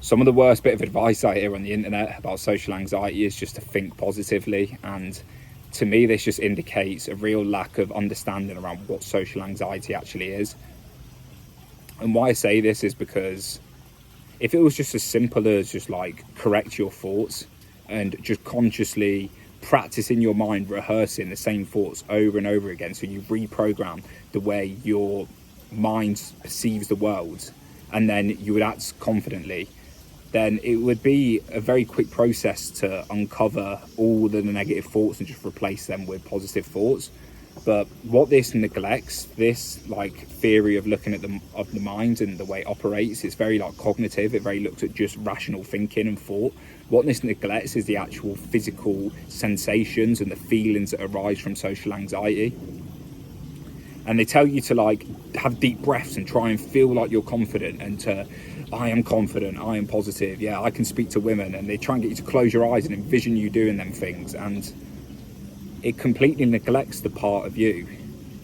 Some of the worst bit of advice I hear on the internet about social anxiety is just to think positively, and to me this just indicates a real lack of understanding around what social anxiety actually is. And why I say this is because if it was just as simple as just like correct your thoughts and just consciously practice in your mind rehearsing the same thoughts over and over again, so you reprogram the way your mind perceives the world, and then you would act confidently, then it would be a very quick process to uncover all the negative thoughts and just replace them with positive thoughts. But what this neglects, this like theory of looking at the mind and the way it operates, it's very like cognitive. It very looks at just rational thinking and thought. What this neglects is the actual physical sensations and the feelings that arise from social anxiety. And they tell you to like have deep breaths and try and feel like you're confident, and to I am confident, I am positive, yeah, I can speak to women, and they try and get you to close your eyes and envision you doing them things, and it completely neglects the part of you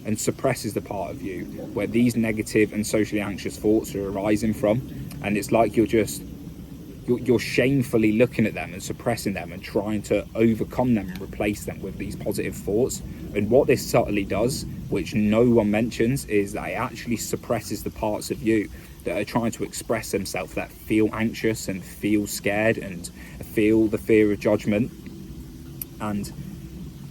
and suppresses the part of you where these negative and socially anxious thoughts are arising from. And it's like you're shamefully looking at them and suppressing them and trying to overcome them and replace them with these positive thoughts. And what this subtly does, which no one mentions, is that it actually suppresses the parts of you that are trying to express themselves, that feel anxious and feel scared and feel the fear of judgment. And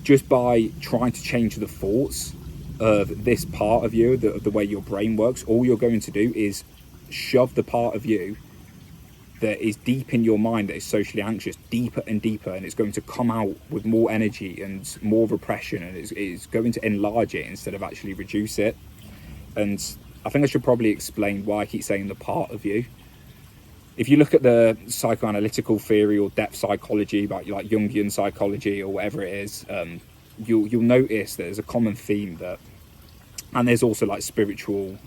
just by trying to change the thoughts of this part of you, the way your brain works, all you're going to do is shove the part of you that is deep in your mind, that is socially anxious, deeper and deeper, and it's going to come out with more energy and more repression, and it's going to enlarge it instead of actually reduce it. And I think I should probably explain why I keep saying the part of you. If you look at the psychoanalytical theory or depth psychology, like Jungian psychology or whatever it is, you'll notice that there's a common theme that, and there's also like spiritual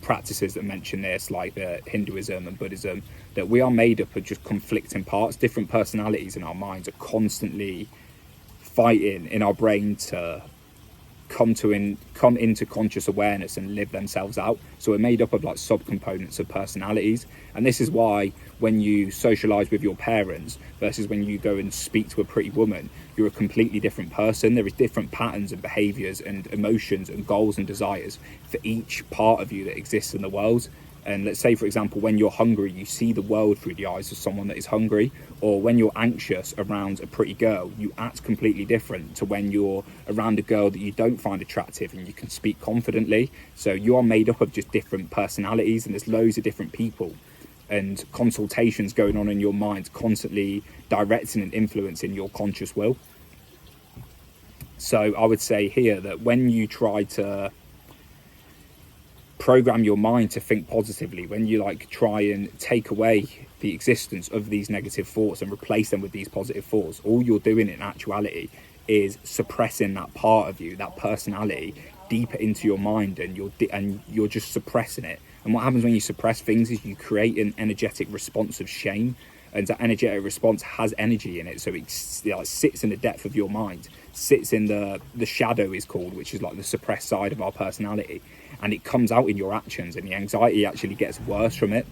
practices that mention this, like the Hinduism and Buddhism, that we are made up of just conflicting parts. Different personalities in our minds are constantly fighting in our brain to come into conscious awareness and live themselves out. So we're made up of like subcomponents of personalities, and this is why when you socialize with your parents versus when you go and speak to a pretty woman, you're a completely different person. There is different patterns and behaviors and emotions and goals and desires for each part of you that exists in the world. And let's say, for example, when you're hungry, you see the world through the eyes of someone that is hungry. Or when you're anxious around a pretty girl, you act completely different to when you're around a girl that you don't find attractive and you can speak confidently. So you are made up of just different personalities, and there's loads of different people and consultations going on in your mind, constantly directing and influencing your conscious will. So I would say here that when you try to program your mind to think positively, when you like try and take away the existence of these negative thoughts and replace them with these positive thoughts, all you're doing in actuality is suppressing that part of you, that personality, deeper into your mind, and you're just suppressing it. And what happens when you suppress things is you create an energetic response of shame, and that energetic response has energy in it, so it sits in the depth of your mind, sits in the shadow is called, which is like the suppressed side of our personality, and it comes out in your actions, and the anxiety actually gets worse from it.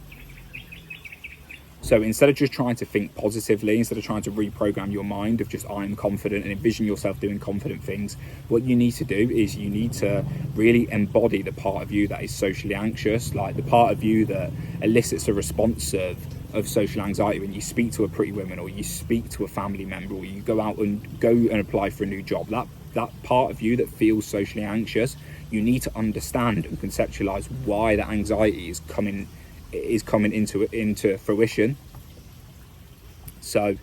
So instead of just trying to think positively, instead of trying to reprogram your mind of just I am confident and envision yourself doing confident things, what you need to do is you need to really embody the part of you that is socially anxious, like the part of you that elicits a response of social anxiety when you speak to a pretty woman, or you speak to a family member, or you go out and apply for a new job. That part of you that feels socially anxious, you need to understand and conceptualize why that anxiety is coming into fruition. So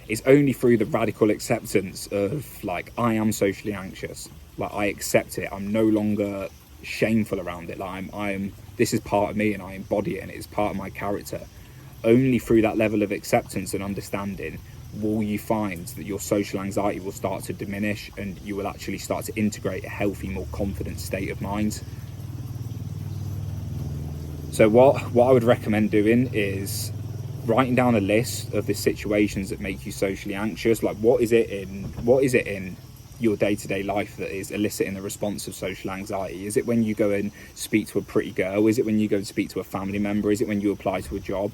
it's only through the radical acceptance of like I am socially anxious, like I accept it, I'm no longer shameful around it, like I'm this is part of me and I embody it and it's part of my character. Only through that level of acceptance and understanding will you find that your social anxiety will start to diminish, and you will actually start to integrate a healthy, more confident state of mind. So what I would recommend doing is writing down a list of the situations that make you socially anxious. Like what is it in your day-to-day life that is eliciting the response of social anxiety? Is it when you go and speak to a pretty girl? Is it when you go and speak to a family member? Is it when you apply to a job?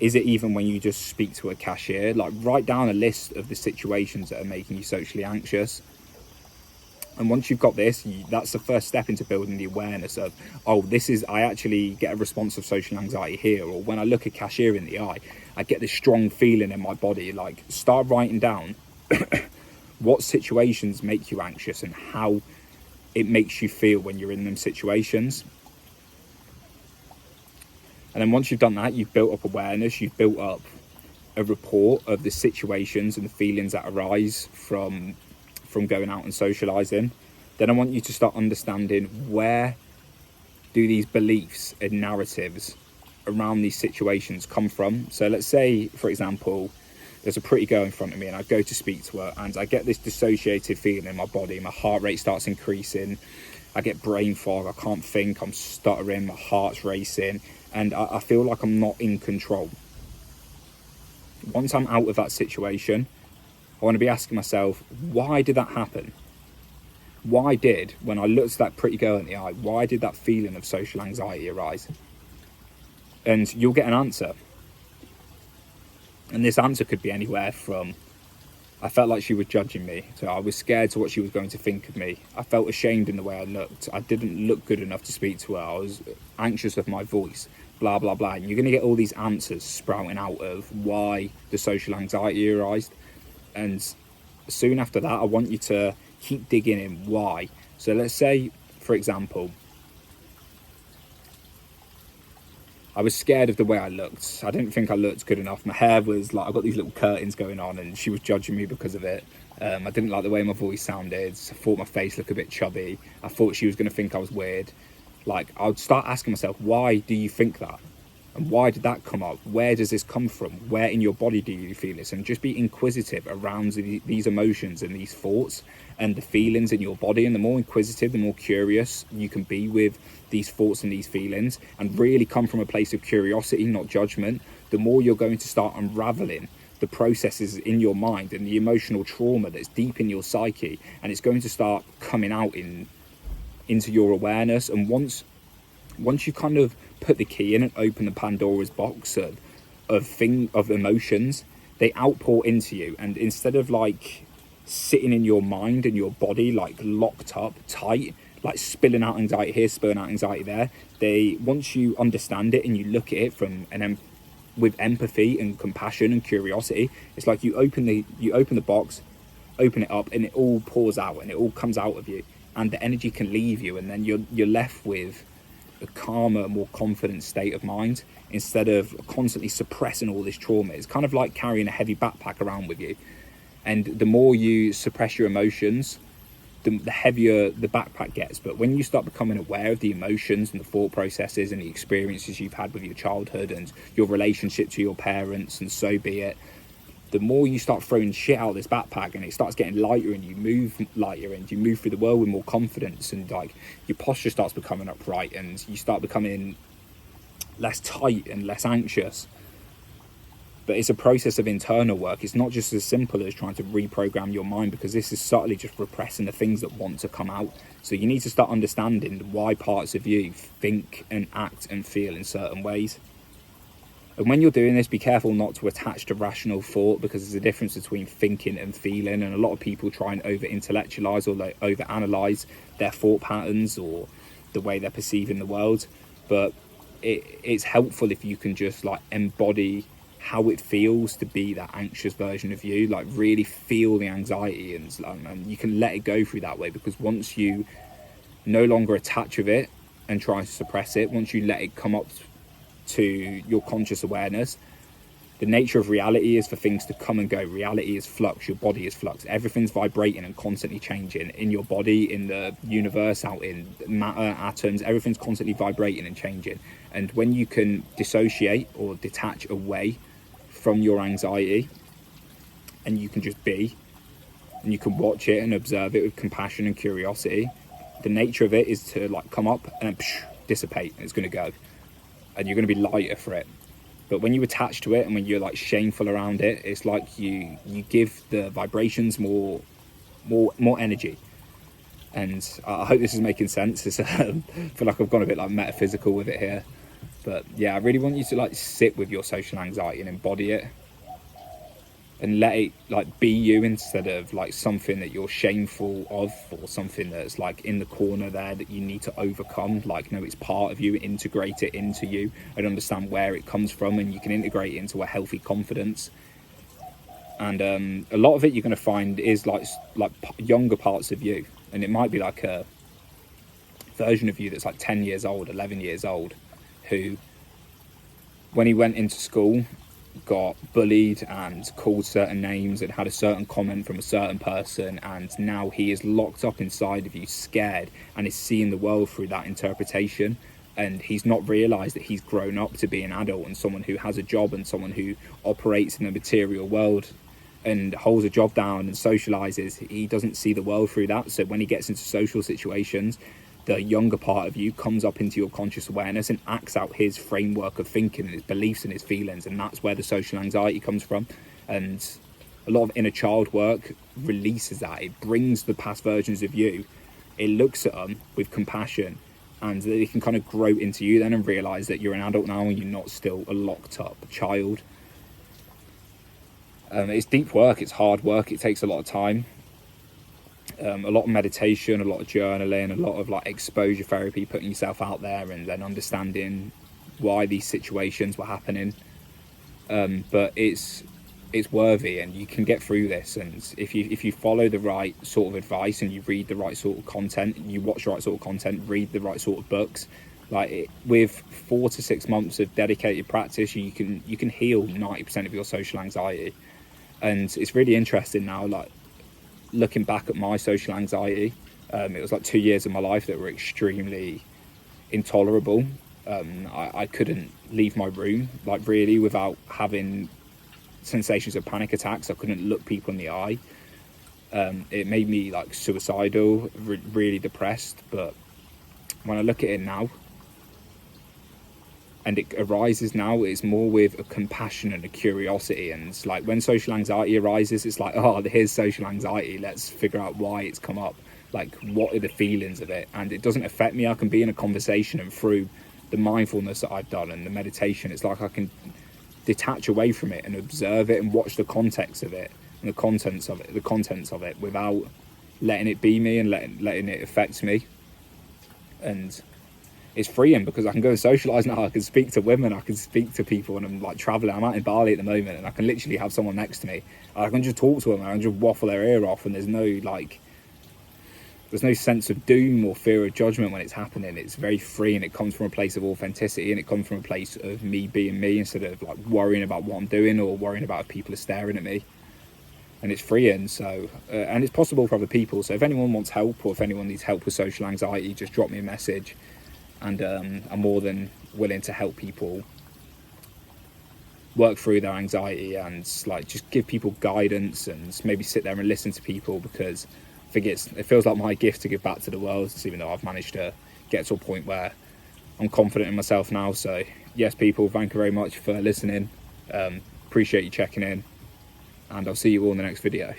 Is it even when you just speak to a cashier? Like, write down a list of the situations that are making you socially anxious. And once you've got this, that's the first step into building the awareness of, oh, I actually get a response of social anxiety here. Or when I look a cashier in the eye, I get this strong feeling in my body. Like, start writing down what situations make you anxious and how it makes you feel when you're in them situations. And then once you've done that, you've built up awareness, you've built up a report of the situations and the feelings that arise from going out and socializing. Then I want you to start understanding, where do these beliefs and narratives around these situations come from? So let's say, for example, there's a pretty girl in front of me and I go to speak to her and I get this dissociated feeling in my body. My heart rate starts increasing. I get brain fog. I can't think. I'm stuttering. My heart's racing. And I feel like I'm not in control. Once I'm out of that situation, I want to be asking myself, why did that happen? Why did, when I looked at that pretty girl in the eye, why did that feeling of social anxiety arise? And you'll get an answer. And this answer could be anywhere from, I felt like she was judging me, so I was scared to what she was going to think of me. I felt ashamed in the way I looked. I didn't look good enough to speak to her. I was anxious with my voice, blah, blah, blah. And you're going to get all these answers sprouting out of why the social anxiety arose. And soon after that, I want you to keep digging in why. So let's say, for example, I was scared of the way I looked. I didn't think I looked good enough. My hair was like, I got these little curtains going on and she was judging me because of it. I didn't like the way my voice sounded. I thought my face looked a bit chubby. I thought she was going to think I was weird. Like, I would start asking myself, why do you think that? And why did that come up? Where does this come from? Where in your body do you feel this? And just be inquisitive around these emotions and these thoughts and the feelings in your body. And the more inquisitive, the more curious you can be with these thoughts and these feelings, and really come from a place of curiosity, not judgment, the more you're going to start unraveling the processes in your mind and the emotional trauma that's deep in your psyche. And it's going to start coming out into your awareness. And once you kind of put the key in and open the Pandora's box of emotions, they outpour into you. And instead of like sitting in your mind and your body like locked up tight, like spilling out anxiety here, spilling out anxiety there, once you understand it and you look at it with empathy and compassion and curiosity, it's like you open the box, open it up, and it all pours out and it all comes out of you, and the energy can leave you, and then you're left with a calmer, more confident state of mind instead of constantly suppressing all this trauma. It's kind of like carrying a heavy backpack around with you, and the more you suppress your emotions, the heavier the backpack gets. But when you start becoming aware of the emotions and the thought processes and the experiences you've had with your childhood and your relationship to your parents, and so be it, the more you start throwing shit out of this backpack and it starts getting lighter, and you move lighter and you move through the world with more confidence, and like your posture starts becoming upright and you start becoming less tight and less anxious. But it's a process of internal work. It's not just as simple as trying to reprogram your mind, because this is subtly just repressing the things that want to come out. So you need to start understanding why parts of you think and act and feel in certain ways. And when you're doing this, be careful not to attach to rational thought, because there's a difference between thinking and feeling. And a lot of people try and over-intellectualize or over-analyze their thought patterns or the way they're perceiving the world. But it's helpful if you can just like embody how it feels to be that anxious version of you, like really feel the anxiety, and you can let it go through that way. Because once you no longer attach with it and try to suppress it, once you let it come up to your conscious awareness, the nature of reality is for things to come and go. Reality is flux. Your body is flux. Everything's vibrating and constantly changing in your body, in the universe, out in matter, atoms. Everything's constantly vibrating and changing. And when you can dissociate or detach away from your anxiety, and you can just be, and you can watch it and observe it with compassion and curiosity, the nature of it is to like come up and dissipate, and it's going to go, and you're going to be lighter for it. But when you attach to it and when you're like shameful around it, it's like you give the vibrations more energy. And I hope this is making sense. I feel like I've gone a bit like metaphysical with it here. But yeah, I really want you to like sit with your social anxiety and embody it, and let it like be you, instead of like something that you're shameful of, or something that's like in the corner there that you need to overcome. Like, no, it's part of you. Integrate it into you and understand where it comes from, and you can integrate it into a healthy confidence. And a lot of it you're going to find is like younger parts of you, and it might be like a version of you that's like 10 years old, 11 years old, who when he went into school got bullied and called certain names and had a certain comment from a certain person, and now he is locked up inside of you, scared, and is seeing the world through that interpretation. And he's not realised that he's grown up to be an adult and someone who has a job and someone who operates in the material world and holds a job down and socialises. He doesn't see the world through that. So when he gets into social situations, the younger part of you comes up into your conscious awareness and acts out his framework of thinking and his beliefs and his feelings, and that's where the social anxiety comes from. And a lot of inner child work releases that. It brings the past versions of you, it looks at them with compassion, and they can kind of grow into you then and realise that you're an adult now and you're not still a locked up child. It's deep work, it's hard work, it takes a lot of time. A lot of meditation, a lot of journaling, a lot of like exposure therapy, putting yourself out there and then understanding why these situations were happening. But it's worthy, and you can get through this. And if you follow the right sort of advice and you read the right sort of content, you watch the right sort of content, read the right sort of books, with 4 to 6 months of dedicated practice, you can heal 90% of your social anxiety. And it's really interesting now, like looking back at my social anxiety, it was like 2 years of my life that were extremely intolerable. I couldn't leave my room, like really, without having sensations of panic attacks. I couldn't look people in the eye. It made me like suicidal, really depressed. But when I look at it now, and it arises now, it's more with a compassion and a curiosity. And it's like when social anxiety arises, it's like, oh, here's social anxiety, let's figure out why it's come up, like what are the feelings of it. And it doesn't affect me. I can be in a conversation, and through the mindfulness that I've done and the meditation, it's like I can detach away from it and observe it and watch the context of it and the contents of it without letting it be me and letting it affect me. And it's freeing because I can go and socialise now. I can speak to women, I can speak to people, and I'm like travelling. I'm out in Bali at the moment, and I can literally have someone next to me. I can just talk to them, and I can just waffle their ear off, and there's no sense of doom or fear of judgment when it's happening. It's very free, and it comes from a place of authenticity, and it comes from a place of me being me, instead of like worrying about what I'm doing or worrying about if people are staring at me. And it's freeing. So and it's possible for other people. So if anyone wants help, or if anyone needs help with social anxiety, just drop me a message. And I'm more than willing to help people work through their anxiety and like just give people guidance and maybe sit there and listen to people, because I think it feels like my gift to give back to the world, even though I've managed to get to a point where I'm confident in myself now. So yes, people, thank you very much for listening. Appreciate you checking in, and I'll see you all in the next video.